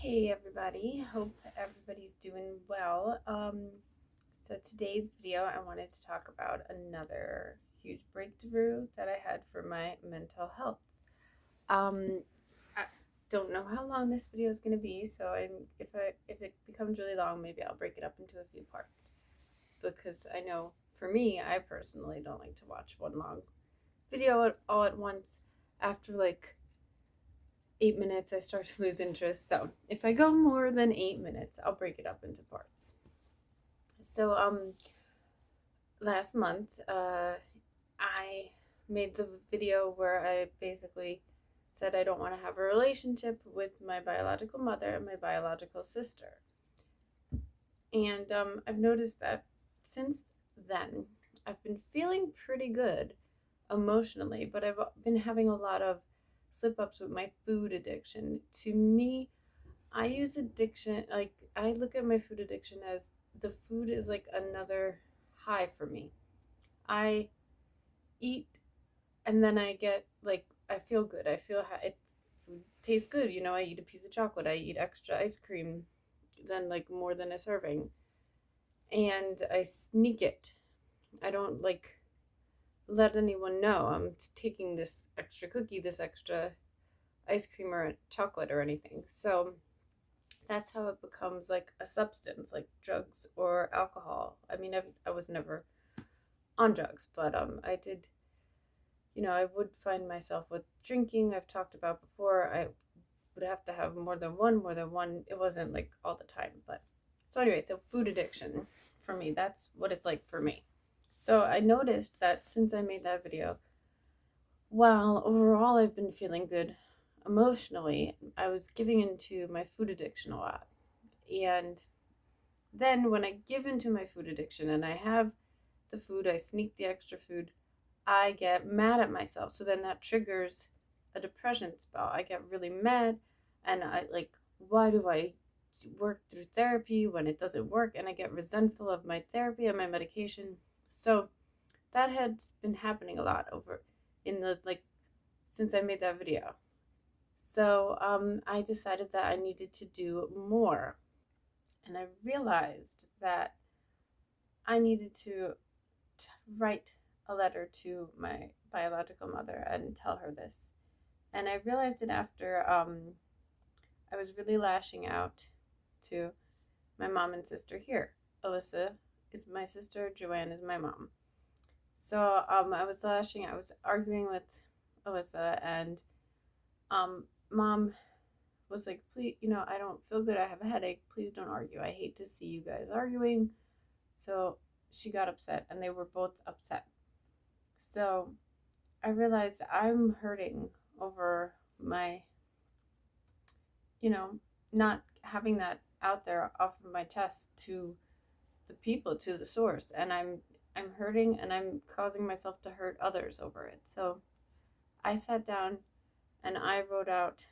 Hey everybody, hope everybody's doing well. So today's video, I wanted to talk about another huge breakthrough that I had for my mental health. Um, I don't know how long this video is going to be, so if it becomes really long, maybe I'll break it up into a few parts because I know for me, I personally don't like to watch one long video all at once. After like 8 minutes, I start to lose interest. So if I go more than 8 minutes, I'll break it up into parts. So last month, I made the video where I basically said I don't want to have a relationship with my biological mother and my biological sister. And I've noticed that since then, I've been feeling pretty good emotionally, but I've been having a lot of slip ups with my food addiction. To me, I use addiction, like, I look at my food addiction as the food is like another high for me. I eat and then I get like, I feel good. I feel it food tastes good. I eat a piece of chocolate, I eat extra ice cream, then like more than a serving, and I sneak it. I don't like let anyone know I'm taking this extra cookie, this extra ice cream or chocolate or anything. So that's how it becomes like a substance, like drugs or alcohol. I mean, I was never on drugs, but I did. I would find myself with drinking. I've talked about before. I would have to have more than one, more than one. It wasn't like all the time, but so anyway, so food addiction for me, that's what it's like for me. So I noticed that since I made that video, while overall I've been feeling good emotionally, I was giving into my food addiction a lot. And then when I give into my food addiction and I have the food, I sneak the extra food, I get mad at myself. So then that triggers a depression spell. I get really mad and I like, why do I work through therapy when it doesn't work? And I get resentful of my therapy and my medication. So that has been happening a lot over in the like since I made that video. So I decided that I needed to do more. And I realized that I needed to write a letter to my biological mother and tell her this. And I realized it after I was really lashing out to my mom and sister here. Alyssa is my sister, Joanne is my mom. So I was lashing, I was arguing with Alyssa, and mom was like, please, I don't feel good. I have a headache. Please don't argue. I hate to see you guys arguing. So she got upset, and they were both upset. So I realized I'm hurting over my, you know, not having that out there off of my chest to the people, to the source, and I'm hurting and I'm causing myself to hurt others over it. So I sat down and I wrote out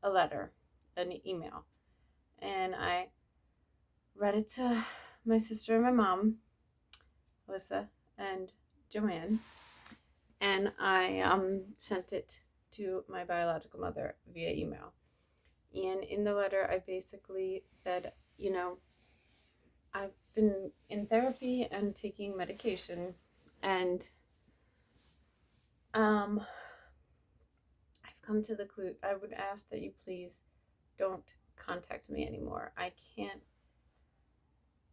a letter, an email, and I read it to my sister and my mom, Alyssa and Joanne, and I sent it to my biological mother via email. And in the letter, I basically said, I've been in therapy and taking medication, and I've come to the clue. I would ask that you please don't contact me anymore. I can't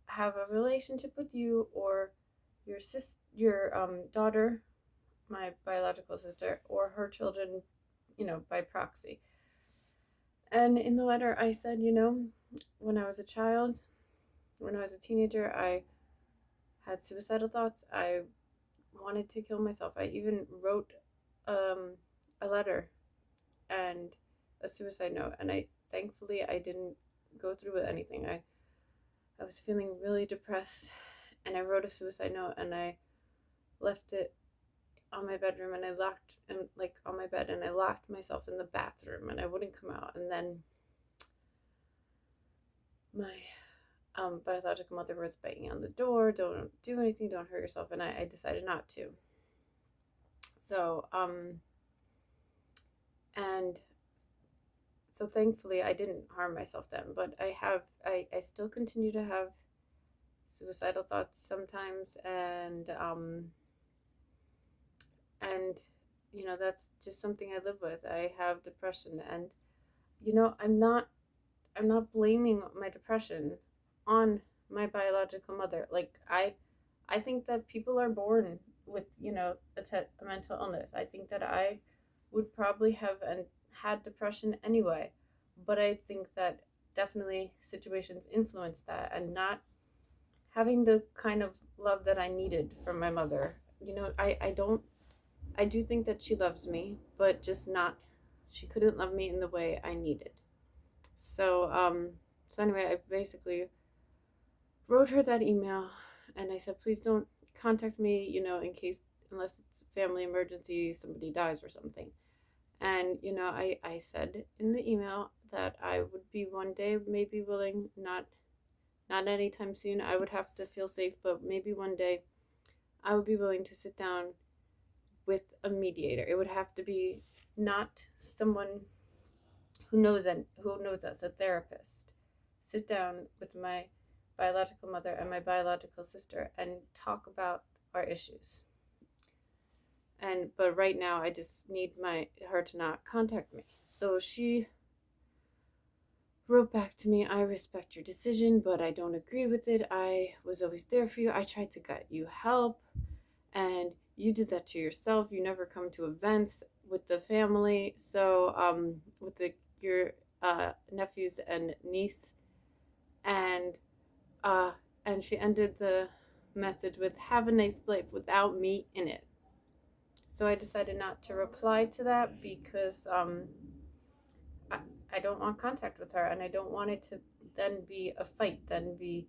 have a relationship with you or your daughter, my biological sister, or her children, by proxy. And in the letter, I said, when I was a child, when I was a teenager, I had suicidal thoughts. I wanted to kill myself. I even wrote a letter and a suicide note, and thankfully I didn't go through with anything. I was feeling really depressed, and I wrote a suicide note, and I left it on my bedroom, and I locked and like on my bed, and I locked myself in the bathroom, and I wouldn't come out. And then my biological mother was banging on the door. Don't do anything. Don't hurt yourself. And I decided not to. So and So thankfully I didn't harm myself then, but I still continue to have suicidal thoughts sometimes, and that's just something I live with. I have depression, and I'm not blaming my depression on my biological mother. Like I think that people are born with a mental illness. I think that I would probably have and had depression anyway, but I think that definitely situations influence that, and not having the kind of love that I needed from my mother. I do think that she loves me, but just not, she couldn't love me in the way I needed. So anyway, I basically wrote her that email, and I said, please don't contact me, in case, unless it's a family emergency, somebody dies or something. And I said in the email that I would be one day maybe willing, not anytime soon. I would have to feel safe, but maybe one day I would be willing to sit down with a mediator. It would have to be not someone who knows us, a therapist. Sit down with my biological mother and my biological sister and talk about our issues. But right now I just need her to not contact me. So she wrote back to me, I respect your decision, but I don't agree with it. I was always there for you. I tried to get you help, and you did that to yourself. You never come to events with the family. So with your nephews and niece, and uh, and she ended the message with "Have a nice life" without me in it. So I decided not to reply to that because I, I don't want contact with her, and I don't want it to then be a fight, then be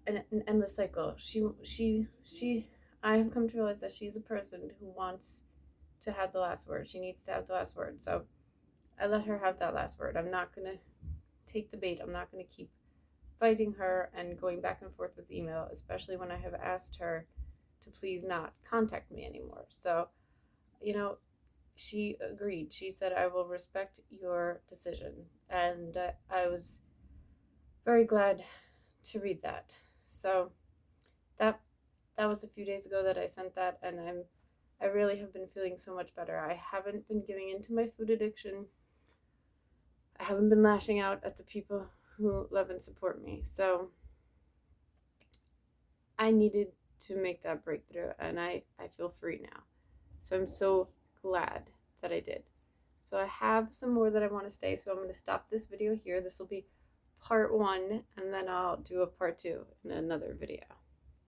an endless cycle. She. I have come to realize that she's a person who wants to have the last word. She needs to have the last word. So I let her have that last word. I'm not gonna take the bait. I'm not gonna keep fighting her and going back and forth with email, especially when I have asked her to please not contact me anymore. So, you know, she agreed. She said, I will respect your decision. And I was very glad to read that. So that that was a few days ago that I sent that, and I really have been feeling so much better. I haven't been giving in to my food addiction. I haven't been lashing out at the people who love and support me. So I needed to make that breakthrough, and I feel free now. So I'm so glad that I did. So I have some more that I want to say, so I'm going to stop this video here. This will be part 1, and then I'll do a part 2 in another video.